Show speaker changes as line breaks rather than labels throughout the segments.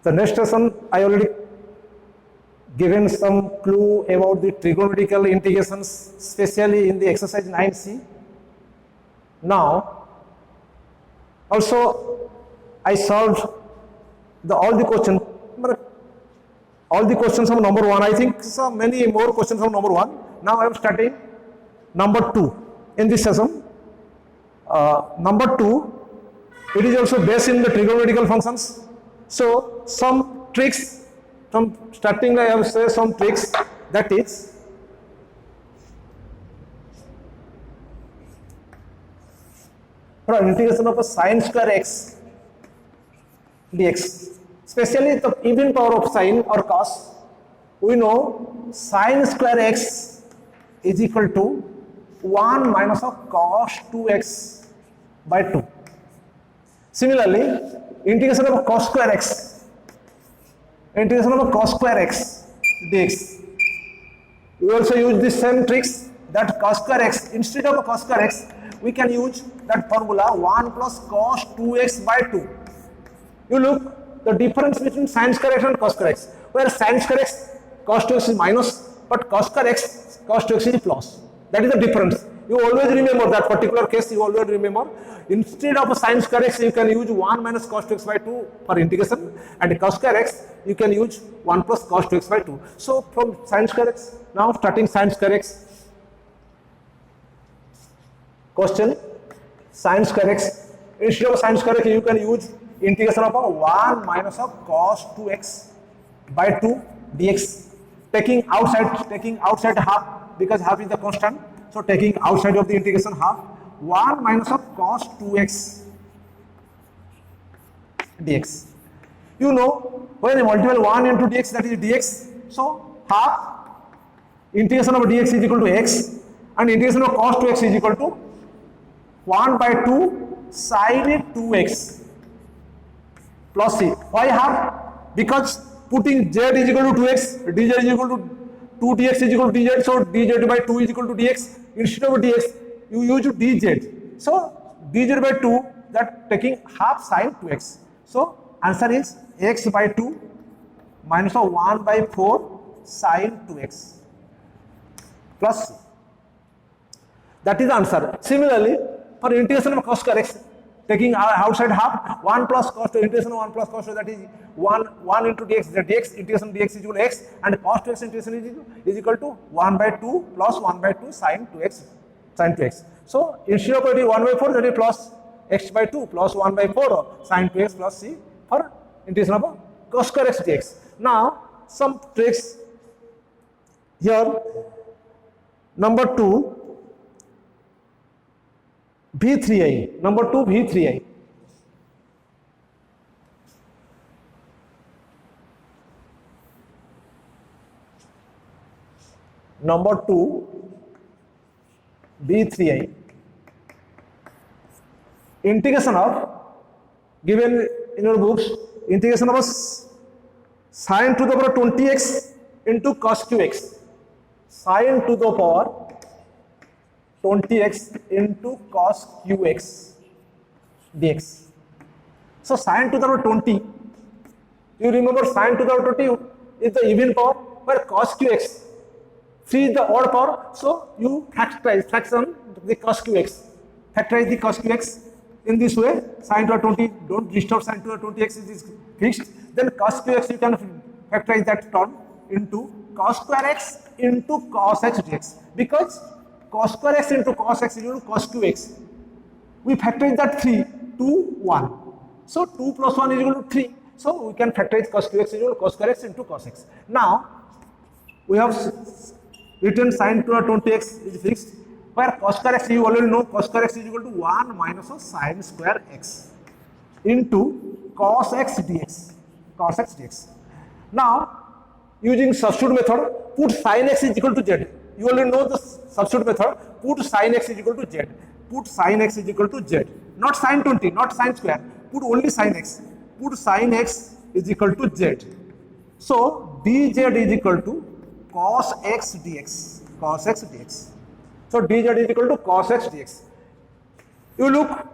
The next session I already given some clue about the trigonometrical integrations, especially in the exercise 9C. Now, also I solved all the questions of number 1. I think so many more questions of number 1. Now I am starting number 2 in this session. Number 2, it is also based in the trigonometrical functions. So some tricks, from starting I have say some tricks, that is for integration of a sine square x dx, especially the even power of sine or cos. We know sine square x is equal to 1 minus of cos 2x by 2. Similarly, integration of a cos square x dx, we also use the same tricks, that cos square x, instead of a cos square x, we can use that formula 1 plus cos 2x by 2. You look the difference between sin square x and cos square x, where sin square x cos 2x is minus, but cos square x cos 2x is plus. That is the difference. You always remember that particular case, you always remember. Instead of a sin square x, you can use 1 minus cos 2x by 2 for integration, and cos square x, you can use 1 plus cos 2x by 2. So from sin square x, now starting sin square x, question, sin square x, instead of sin square x, you can use integration of 1 minus of cos 2x by 2 dx, taking outside half, because half is the constant. So taking outside of the integration half, 1 minus of cos 2x dx. You know, when you multiply 1 into dx, that is dx. So half integration of dx is equal to x, and integration of cos 2x is equal to 1 by 2 sin 2x plus c. Why half? Because putting z is equal to 2x, dz is equal to 2dx is equal to dz, so dz by 2 is equal to dx. Instead of dx, you use dz. So dz by 2, that taking half sin 2x. So answer is x by 2 minus of 1 by 4 sin 2x plus c. That is the answer. Similarly, for integration of cos square x, taking outside half, 1 plus cos 2, integration of 1 plus cos 2, that is 1 into dx, the dx, integration dx is equal to x, and cos 2x integration is equal to 1 by 2 plus 1 by 2 sin 2x. So instead of putting 1 by 4, that is plus x by 2 plus 1 by 4 sin 2x plus c for integration of cos square x dx. Now some tricks here. Number 2, V3I. Number 2, V3I. Number 2, V3I. Integration of, given in your books, integration of sin to the power 20x into cos qx. Sin to the power 20x into cos qx dx. So sin to the power 20, you remember sin to the power 20 is the even power, where cos qx 3 is the odd power, so you fraction the cos qx. Factorize the cos qx in this way, sin to the 20, don't disturb sin to the 20x is fixed. Then cos qx, you can factorize that term into cos square x into cos x dx, because cos square x into cos x is equal to cos qx. We factorize that 3 to 1. So 2 plus 1 is equal to 3. So we can factorize cos qx is equal to cos square x into cos x. Now we have written sin to the 20x is fixed, where cos square x, you already know cos square x is equal to 1 minus of sin square x into cos x dx. Now using substitute method, put sin x is equal to z. You already know the substitute method. Put sin x is equal to z. Put sin x is equal to z. Not sin 20, not sin square. Put only sin x. Put sin x is equal to z. So dz is equal to cos x dx. So dz is equal to cos x dx. You look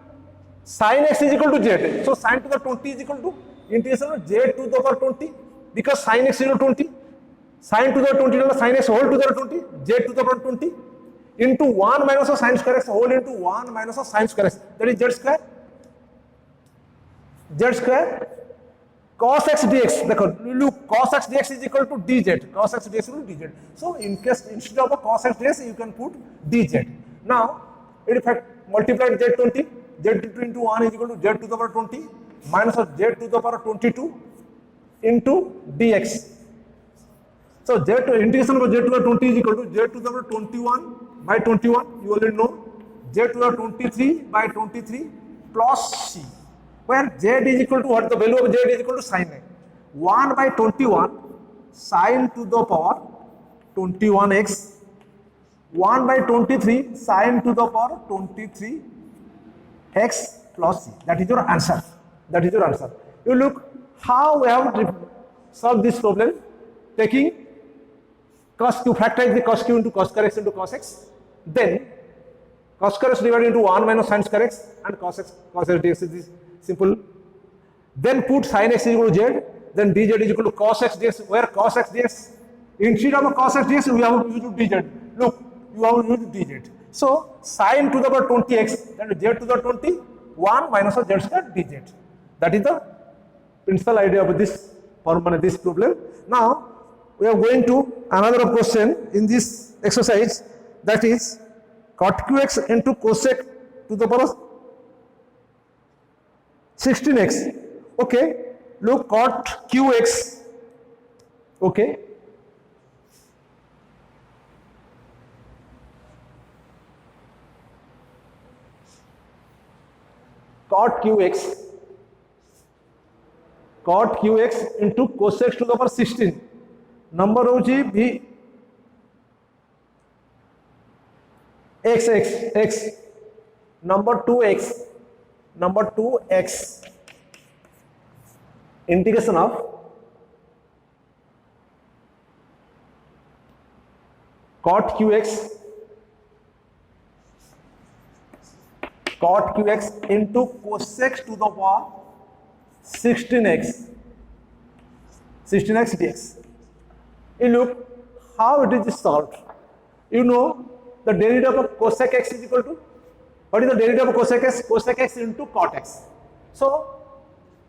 sin x is equal to z. So sin to the 20 is equal to integration of z to the power 20 because sin x is equal to 20. Sin to the 20 is sin x whole to the 20, z to the power 20 into 1 minus of sin square x whole into 1 minus of sin square x. That is z square. Z square cos x dx. Look, cos x dx is equal to dz. Cos x dx is equal to dz. So in case instead of a cos x dx, you can put dz. Now, in fact, multiply z20. Z2 into 1 is equal to z to the power 20 minus of z to the power 22 into dx. So z to integration of z to the 20 is equal to z to the power 21 by 21. You already know z to the 23 by 23 plus c, where z is equal to what? The value of z is equal to sin x. 1 by 21 sin to the power 21x. 1 by 23 sin to the power 23 x plus c. That is your answer. That is your answer. You look how we have solved this problem, taking cos q, factorize the cos q into cos square x into cos x. Then cos square x divided into 1 minus sin square x and cos x dx is simple. Then put sin x is equal to z. Then dz is equal to cos x dx, where cos x dx, instead of a cos x dx, we have used dz. Look, you have used dz. So sin to the power 20x, that is z to the 20, 1 minus of z square dz. That is the principal idea of this formula, this problem. Now we are going to another question in this exercise, that is cot qx into cosec to the power 16x. Okay, look, cot qx. Okay, cot qx into cosec to the power 16. Number होची भी x number 2x integration of cot qx into cosec to the power 16x dx. You look how it is solved. You know the derivative of cosec x is equal to, what is the derivative of cosec x? Cosec x into cot x. So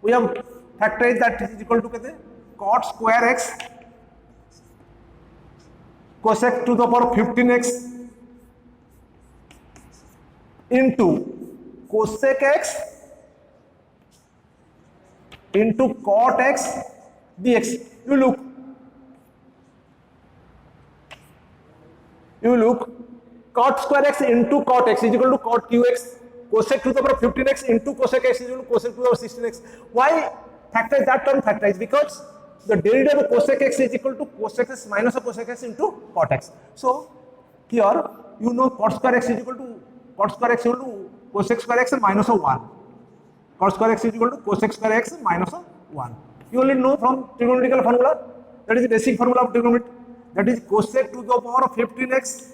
we have factorized that is equal to cot square x cosec to the power 15x into cosec x into cot x dx. You look, cot square x into cot x is equal to cot qx, cosec to the power 15x into cosec x is equal to cosec to the power 16x. Why factorize that term? Factorize because the derivative of cosec x is equal to cosec x minus of cosec x into cot x. So here you know cot square x is equal to cosec square x minus of 1. Cot square x is equal to cosec square x minus of 1. You only know from trigonometrical formula, that is the basic formula of trigonometry, that is cosec to the power of 15x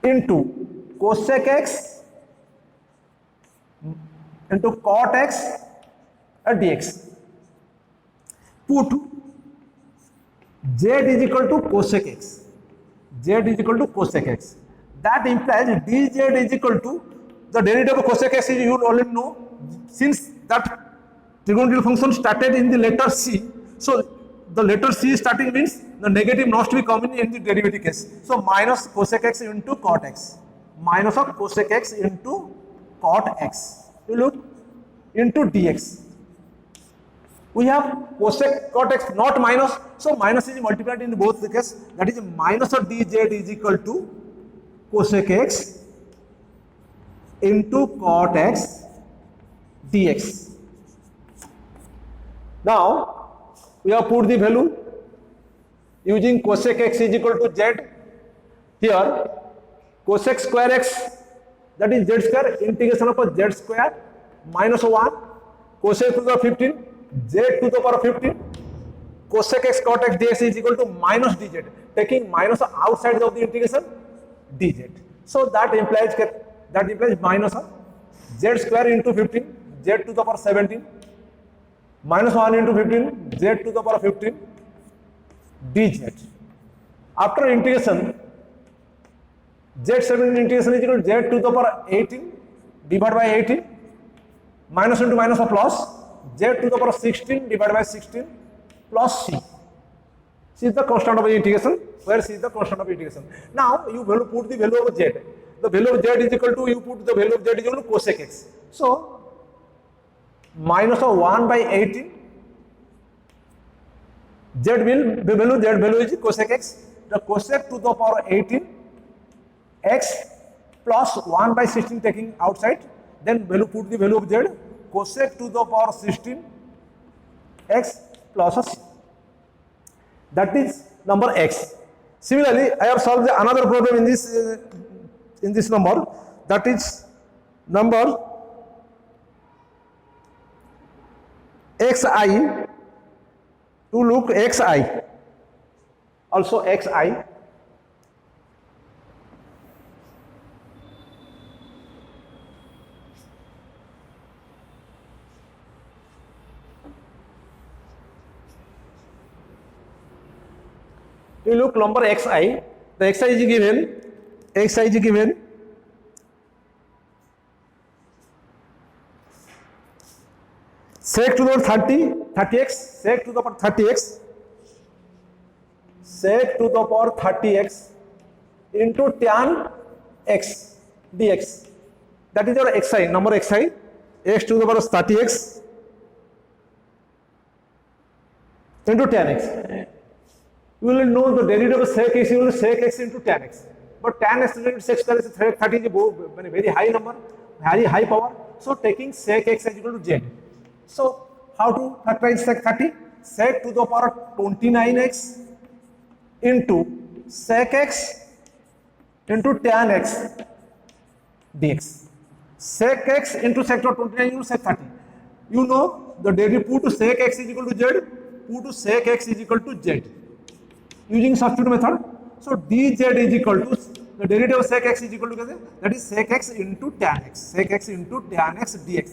into cosec x into cot x dx. Put z is equal to cosec x. Z is equal to cosec x. That implies dz is equal to the derivative of cosec x. You already know, since that trigonometric function started in the letter c, so the letter c starting means the negative must be common in the derivative case. So minus cosec x into cot x, minus of cosec x into cot x. You look into dx. We have cosec cot x, not minus, so minus is multiplied in both the case. That is minus of dz is equal to cosec x into cot x dx. Now we have put the value using cosec x is equal to z. Here cosec square x, that is z square, integration of z square minus 1 cosec to the 15 z to the power 15 cosec x cot x dx is equal to minus dz, taking minus outside of the integration dz. So that implies minus of z square into 15 z to the power 17 minus 1 into 15 z to the power 15 dz. After integration, z17 integration is equal to z to the power 18 divided by 18 minus into minus of plus z to the power 16 divided by 16 plus c. C is the constant of the integration, where c is the constant of integration. Now you will put the value of z. The value of z is equal to, you put the value of z is equal to cosec x. So minus of 1 by 18, z value is cosec x. The cosec to the power 18 x plus 1 by 16 taking outside, then value, put the value of z, cosec to the power 16 x plus a c. That is number x. Similarly, I have solved another problem in this number, that is number xi. To look xi, also xi. You look number xi, the xi is given sec to the power 30x, sec to the power 30x, sec to the power 30x into tan x dx. That is your xi, number xi, x to the power 30x into tan x. You will know the derivative of sec x equal to sec x into tan x. But tan x into sec square is 30 is a very high number, very high power. So taking sec x is equal to z. So how to factorize sec 30? Sec to the power 29x into sec x into tan x dx. Sec x into sec to 29 equal to sec 30. You know the derivative, put to sec x is equal to z, put to sec x is equal to z. Using substitute method, so dz is equal to the derivative of sec x is equal to, that is sec x into tan x, sec x into tan x dx.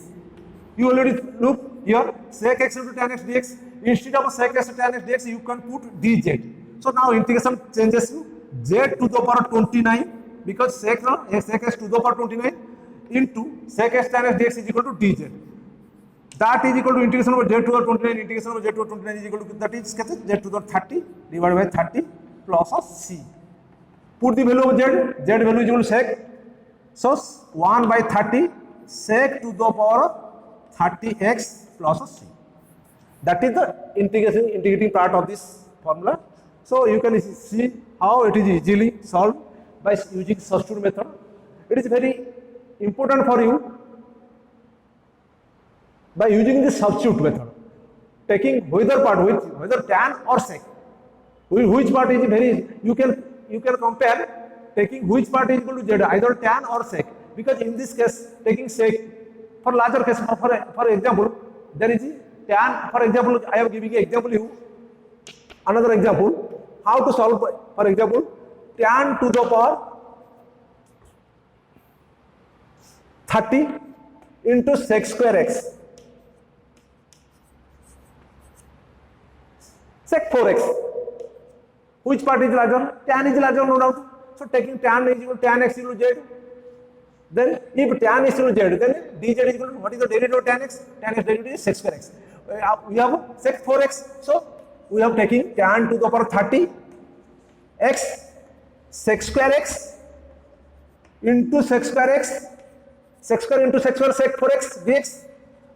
You already look here, sec x into tan x dx. Instead of sec x to tan x dx, you can put dz. So now integration changes to z to the power 29, because sec x to the power 29 into sec x tan x dx is equal to dz. That is equal to integration of z to the power 29, integration of z to the power 29 is equal to, that is z to the 30 divided by 30 plus of c. Put the value of z, z value is equal to sec. So 1 by 30 sec to the power 30x plus of c. That is the integrating part of this formula. So you can see how it is easily solved by using substitute method. It is very important for you by using the substitute method, taking whether part, whether tan or sec, which part is very, you can compare taking which part is equal to z, either tan or sec, because in this case taking sec, for larger case, for example, there is tan. For example, I am giving an example you, another example, how to solve, for example, tan to the power 30 into sec square x. Sec 4x. Which part is larger? Tan is larger, no doubt. So taking tan is equal to tan x equal to z. Then if tan is equal to z, then dz is equal to, what is the derivative of tan x? Tan x derivative is sec square x. We have sec 4x. So we have taking tan to the power 30 x sec square x into sec square x, sec square into sec square, sec 4x dx.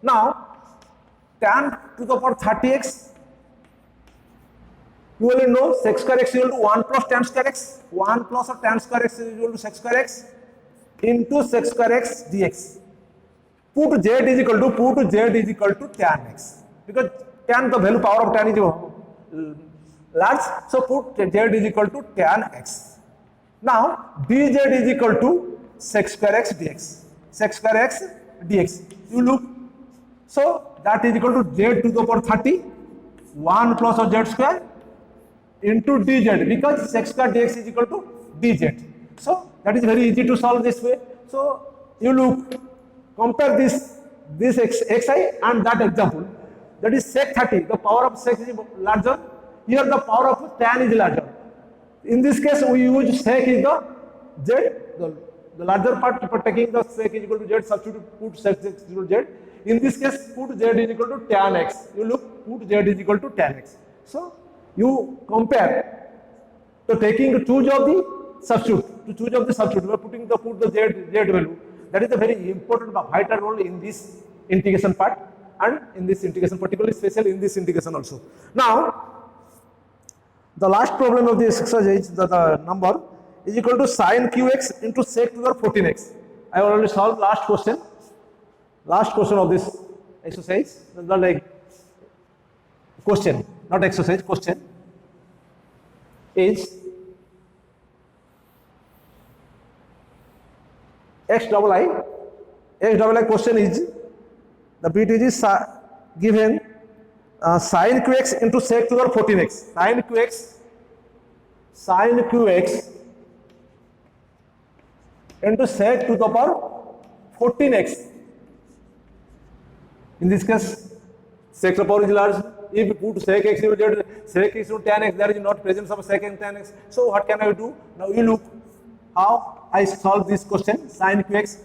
Now tan to the power 30x, you will know sec square x is equal to 1 plus tan square x. 1 plus of tan square x is equal to sec square x into sec square x dx. Put z is equal to tan x, because tan, the value power of tan is large, so put z is equal to tan x. Now dz is equal to sec square x dx. Sec square x dx. You look, so that is equal to z to the power 30, 1 plus of z square into dz, because sec square dx is equal to dz. So that is very easy to solve this way. So you look, compare this xi and that example, that is sec 30, the power of sec is larger, here the power of tan is larger. In this case we use sec is the z, the larger part for taking the sec is equal to z, substitute put sec is equal to z. In this case put z is equal to tan x, you look put z is equal to tan x. So you compare, so taking choose of the substitute, to choose of the substitute, we are putting the put the z value. That is a very important vital role in this integration part and in this integration, particularly special in this integration also. Now the last problem of this exercise is the number is equal to sin qx into sec to the 14x. I have already solved last question of this exercise. The like question, not exercise, question is x double I question is, the bit is given sin qx into sec to the 14x, sin qx into sec to the power 14x. In this case sec to the power is large. If you put sec x into z, sec x into tan x, there is not presence of sec and tan x. So what can I do? Now you look how I solve this question. Sin qx,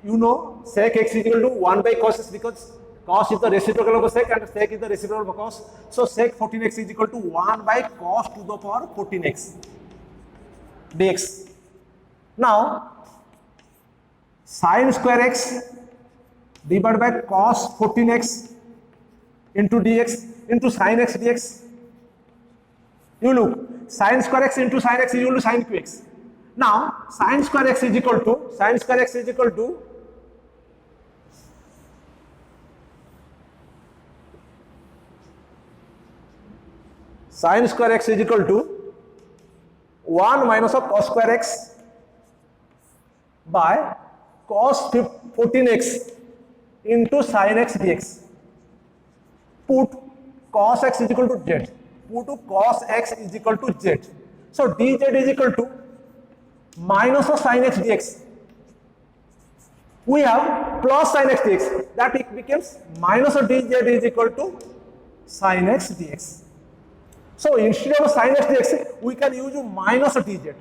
you know sec x is equal to 1 by cos x, because cos is the reciprocal of sec and sec is the reciprocal of cos. So sec 14x is equal to 1 by cos to the power 14x dx. Now sin square x divided by cos 14x into dx into sin x dx. You look, sin square x into sin x is equal to sin qx. Now sin square x is equal to sin square x is equal to sin square x is equal to 1 minus of cos square x by cos 14x into sin x dx. Put cos x is equal to z. Put cos x is equal to z. So dz is equal to minus of sin x dx. We have plus sin x dx. That it becomes minus of dz is equal to sin x dx. So instead of sin x dx, we can use minus of dz.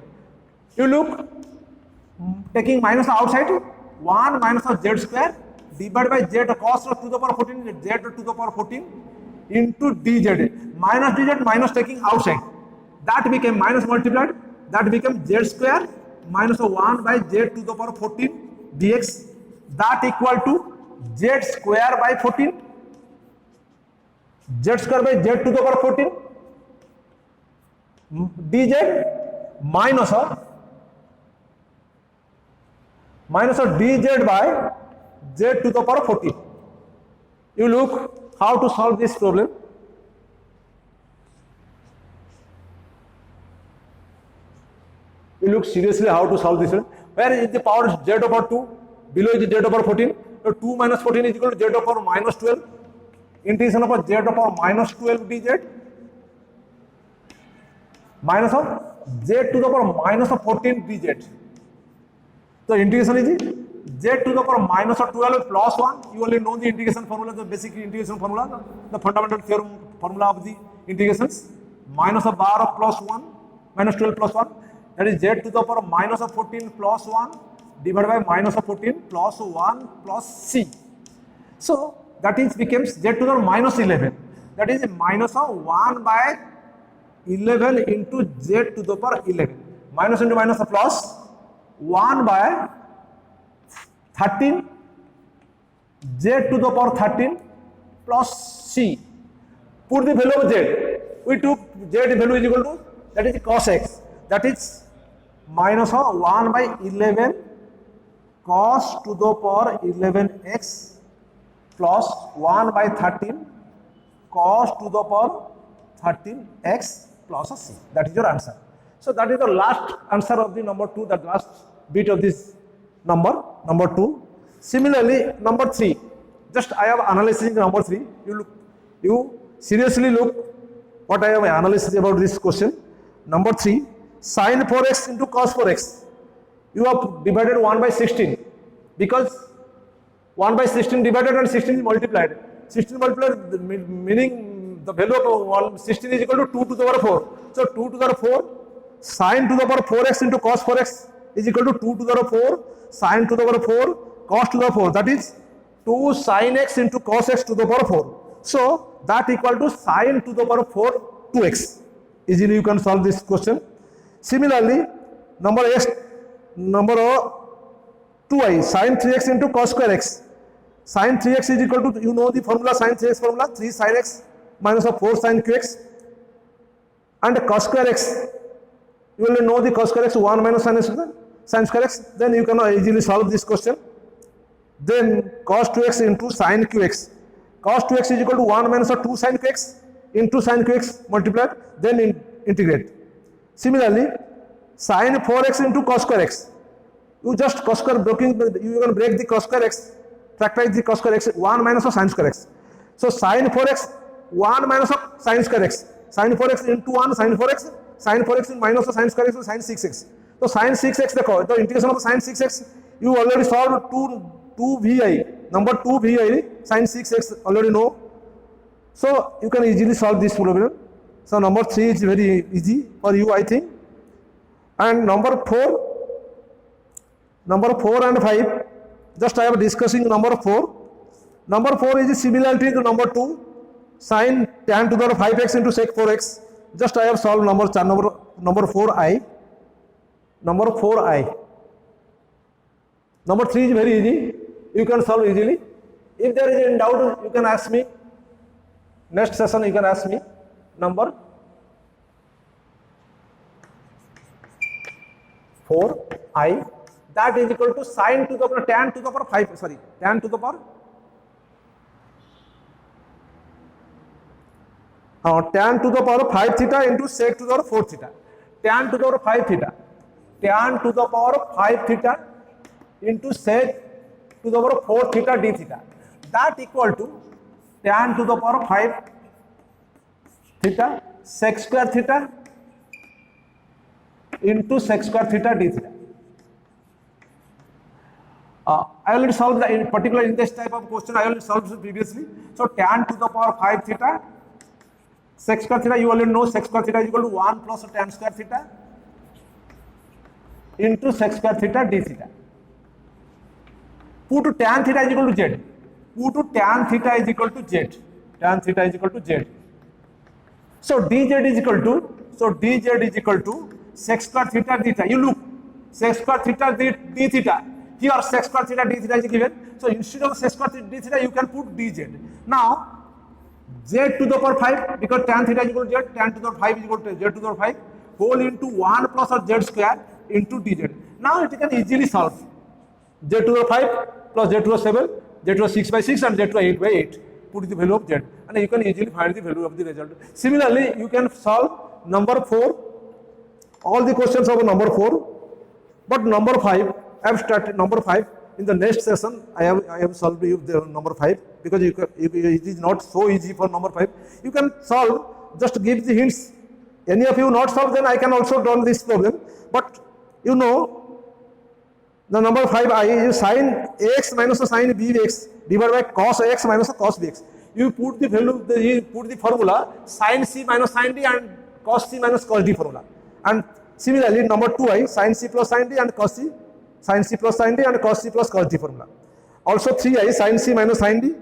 You look, taking minus outside, 1 minus of z square divided by z cos to the power 14, z to the power 14 into dz. Minus dz minus taking outside. That became minus multiplied. That becomes z square minus 1 by z to the power 14 dx. That equal to z square by 14. Z square by z to the power 14 dz minus of dz by z to the power 14. You look how to solve this problem. You look seriously how to solve this one. Where is the power z over 2? Below is z over 14. So 2 minus 14 is equal to z over minus 12. Integration of z over minus 12 dz minus of z to the power minus of 14 dz. So integration is z to the power minus of 12 plus 1. You only know the integration formula, the basic integration formula, the fundamental theorem formula of the integrations. Minus of bar of plus 1, minus 12 plus 1. That is z to the power minus of 14 plus 1 divided by minus of 14 plus 1 plus c. So that is becomes z to the power minus 11. That is minus of 1 by 11 into z to the power 11. Minus into minus of plus 1 by 13 z to the power 13 plus c. Put the value of z. We took z value is equal to, that is cos x. That is minus of 1 by 11 cos to the power 11x plus 1 by 13 cos to the power 13x plus c. That is your answer. So that is the last answer of the number 2, the last bit of this number 2. Similarly, number 3. Just I have analyzing number 3. You seriously look what I have analyzed about this question. Number 3, sin 4x into cos 4x. You have divided 1 by 16 because 1 by 16 divided and 16 is multiplied. 16 multiplied meaning the value of 16 is equal to 2 to the power 4. So 2 to the power 4 sine to the power 4x into cos 4x is equal to 2 to the power 4 sine to the power 4 cos to the power 4. That is 2 sine x into cos x to the power 4. So that equal to sine to the power 4 2x. Easily you can solve this question. Similarly, number 2i sine 3x into cos square x. Sine 3x is equal to, you know the formula, sine 3x formula, 3 sine x minus of 4 sine qx, and cos square x, you will know the cos square x 1 minus sine square x. Then you can easily solve this question. Then cos 2x into sine qx. Cos 2x is equal to 1 minus of 2 sine qx into sine qx multiplied, then integrate. Similarly, sine 4x into cos square x. You just cos square breaking, you can break the cos square x, factorize the cos square x, 1 minus of sine square x. So sine 4x, 1 minus of sine square x. Sine 4x into 1 sine 4x, sine 4x in minus of sine square x, so sine 6x. So sine 6x, the integration of sine 6x, you already solved 2 vi, number 2 vi, sine 6x already know. So you can easily solve this problem. So number 3 is very easy for you, I think. And number 4 and 5, just I am discussing number 4. Number 4 is similarity to number 2, sine tan to the power 5x into sec 4x. Just I have solved number 4i. Number 4i. Number 3 is very easy. You can solve easily. If there is any doubt, you can ask me. Next session you can ask me. Number 4i, that is equal to sine to the power tan to the power 5, sorry, tan to the power tan to the power 5 theta into sec to the power 4 theta. Tan to the power 5 theta. Tan to the power 5 theta into sec to the power 4 theta d theta. That equal to tan to the power 5 theta sec square theta into sec square theta d theta. I already solved the particular in this type of question. I already solved it previously. So tan to the power 5 theta sec square theta, you already know sec square theta is equal to 1 plus tan square theta into sec square theta d theta. Put tan theta is equal to z. Put tan theta is equal to z. Tan theta is equal to z. So dz is equal to sec square theta d theta. You look, sec square theta d theta. Here sec square theta d theta is given. So instead of sec square theta d theta, you can put dz. Now z to the power 5, because tan theta is equal to z, tan to the power 5 is equal to z to the power 5 whole into 1 plus or z square into dz. Now it can easily solve. Z to the 5 plus z to the 7, z to the 6 by 6 and z to the 8 by 8. Put the value of z and you can easily find the value of the result. Similarly, you can solve number 4, all the questions of number 4, but number 5, I have started number 5. In the next session, I have solved the number 5, because it is not so easy for number 5. You can solve, just give the hints. Any of you not solve, then I can also solve this problem. But you know, the number 5i is sine ax minus sine bx divided by cos ax minus cos bx. You put the value, you put the formula sine c minus sine d and cos c minus cos d formula. And similarly, number 2i sine c plus sine d and cos c, sine c plus sine d and cos c plus cos d formula. Also 3i sine c minus sine d.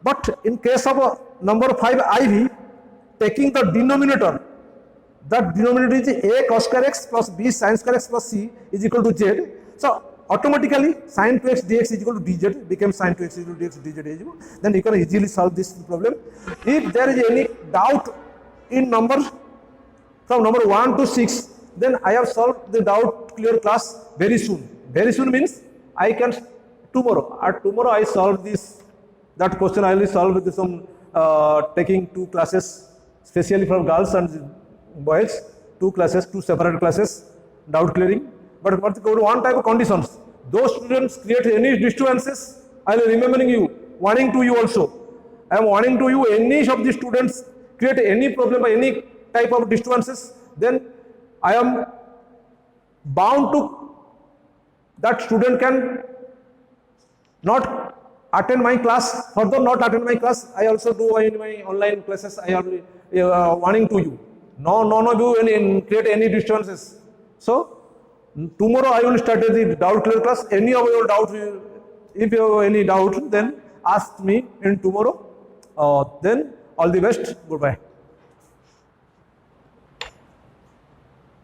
But in case of number 5iv, taking the denominator, that denominator is a cos square x plus b sin square x plus c is equal to z. So automatically sin 2x dx is equal to dz, becomes sin 2x is equal to dx dz is equal. Then you can easily solve this problem. If there is any doubt in numbers from number 1 to 6, then I have solved the doubt clear class very soon. Very soon means I can tomorrow. Tomorrow I solve this, that question I will solve with some taking 2 classes, especially for girls and boys, 2 classes, 2 separate classes, doubt clearing. But one type of conditions, those students create any disturbances, I will remembering you, warning to you also. I am warning to you, any of the students create any problem or any type of disturbances, then I am bound to, that student can not attend my class, further not attend my class, I also do in my online classes, I am warning to you. No, none of you create any disturbances. So, tomorrow I will start the doubt clear class. Any of your doubt, if you have any doubt, then ask me in tomorrow. Then all the best. Goodbye.